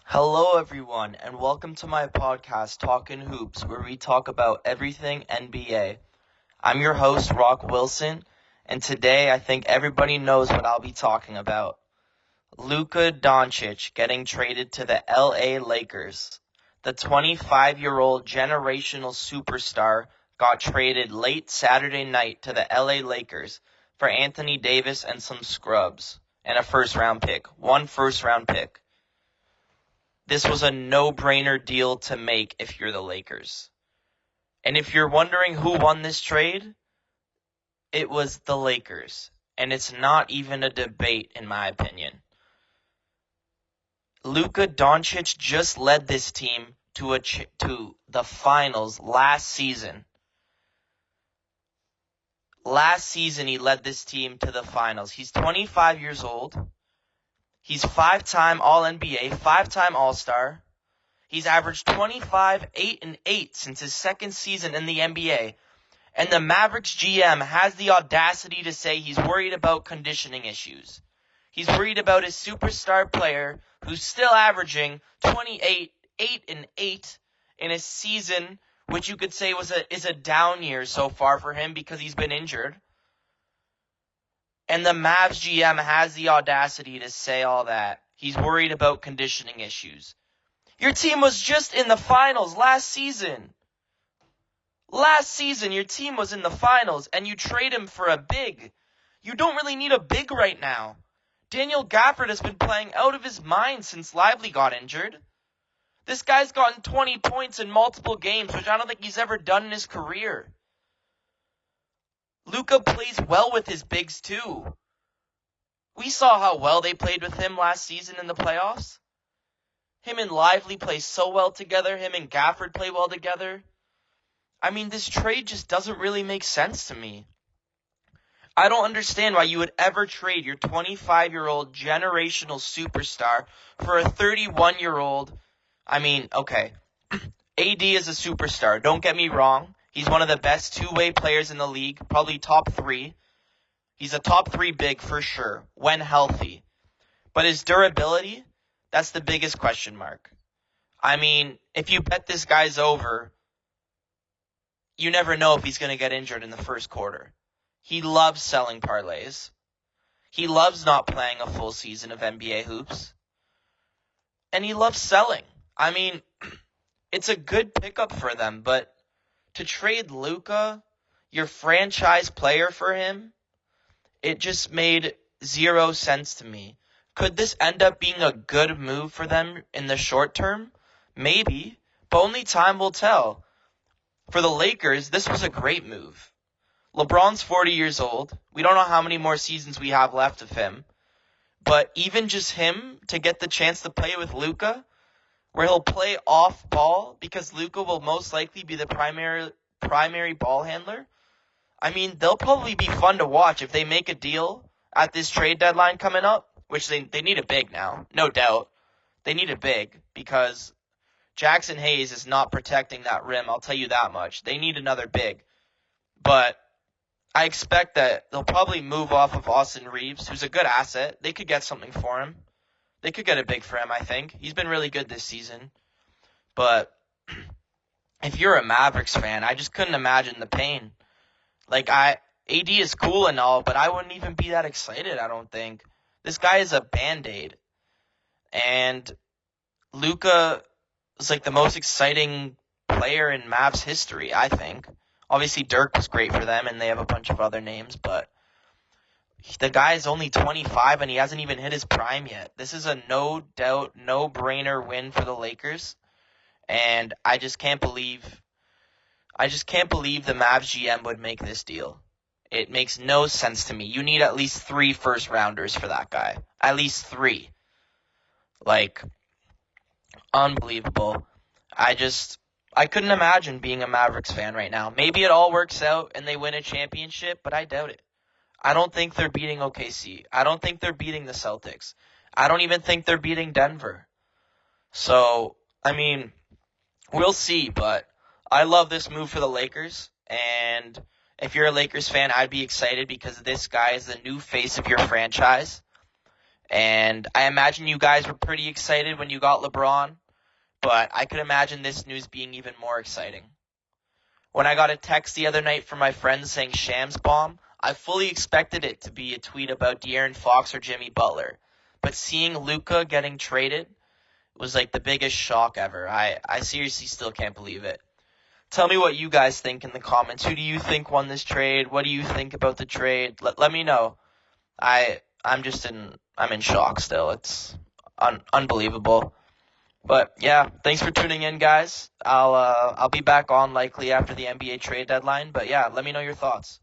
Hello, everyone, and welcome to my podcast, Talkin' Hoops, where we talk about everything NBA. I'm your host, Rock Wilson, and today I think everybody knows what I'll be talking about. Luka Doncic getting traded to the LA Lakers. The 25-year-old generational superstar got traded late Saturday night to the LA Lakers for Anthony Davis and some scrubs, and a first-round pick. One first-round pick. This was a no-brainer deal to make if you're the Lakers. And if you're wondering who won this trade, it was the Lakers. And it's not even a debate, in my opinion. Luka Doncic just led this team to the finals last season. Last season, he led this team to the finals. He's 25 years old. He's 5-time All-NBA, 5-time All-Star. He's averaged 25, 8, and 8 since his second season in the NBA. And the Mavericks GM has the audacity to say he's worried about conditioning issues. He's worried about his superstar player who's still averaging 28, 8, and 8 in a season, which you could say is a down year so far for him because he's been injured. And the Mavs GM has the audacity to say all that. He's worried about conditioning issues. Your team was just in the finals last season. Last season, your team was in the finals, and you trade him for a big. You don't really need a big right now. Daniel Gafford has been playing out of his mind since Lively got injured. This guy's gotten 20 points in multiple games, which I don't think he's ever done in his career. Luka plays well with his bigs too. We saw how well they played with him last season in the playoffs. Him and Lively play so well together. Him and Gafford play well together. I mean, this trade just doesn't really make sense to me. I don't understand why you would ever trade your 25-year-old generational superstar for a 31-year-old. I mean, okay, AD is a superstar. Don't get me wrong. He's one of the best two-way players in the league, probably top 3. He's a top 3 big for sure, when healthy. But his durability, that's the biggest question mark. I mean, if you bet this guy's over, you never know if he's going to get injured in the first quarter. He loves selling parlays. He loves not playing a full season of NBA hoops. And he loves selling. I mean, it's a good pickup for them, but to trade Luka, your franchise player, for him, it just made zero sense to me. Could this end up being a good move for them in the short term? Maybe, but only time will tell. For the Lakers, this was a great move. LeBron's 40 years old. We don't know how many more seasons we have left of him. But even just him to get the chance to play with Luka, where he'll play off ball because Luka will most likely be the primary ball handler. I mean, they'll probably be fun to watch if they make a deal at this trade deadline coming up, which they need a big now, no doubt. They need a big because Jackson Hayes is not protecting that rim, I'll tell you that much. They need another big. But I expect that they'll probably move off of Austin Reeves, who's a good asset. They could get something for him. They could get a big for him, I think. He's been really good this season. But if you're a Mavericks fan, I just couldn't imagine the pain. Like, AD is cool and all, but I wouldn't even be that excited, I don't think. This guy is a Band-Aid. And Luka is like the most exciting player in Mavs history, I think. Obviously, Dirk was great for them, and they have a bunch of other names, but the guy is only 25, and he hasn't even hit his prime yet. This is a no-doubt, no-brainer win for the Lakers, and I just can't believe the Mavs GM would make this deal. It makes no sense to me. You need at least 3 first-rounders for that guy. At least 3. Like, unbelievable. I couldn't imagine being a Mavericks fan right now. Maybe it all works out and they win a championship, but I doubt it. I don't think they're beating OKC. I don't think they're beating the Celtics. I don't even think they're beating Denver. So, I mean, we'll see, but I love this move for the Lakers, and if you're a Lakers fan, I'd be excited because this guy is the new face of your franchise, And I imagine you guys were pretty excited when you got LeBron, but I could imagine this news being even more exciting. When I got a text the other night from my friend saying Shams bomb, I fully expected it to be a tweet about De'Aaron Fox or Jimmy Butler. But seeing Luka getting traded was like the biggest shock ever. I seriously still can't believe it. Tell me what you guys think in the comments. Who do you think won this trade? What do you think about the trade? Let me know. I'm in shock still. It's unbelievable. But yeah, thanks for tuning in, guys. I'll be back on likely after the NBA trade deadline. But yeah, let me know your thoughts.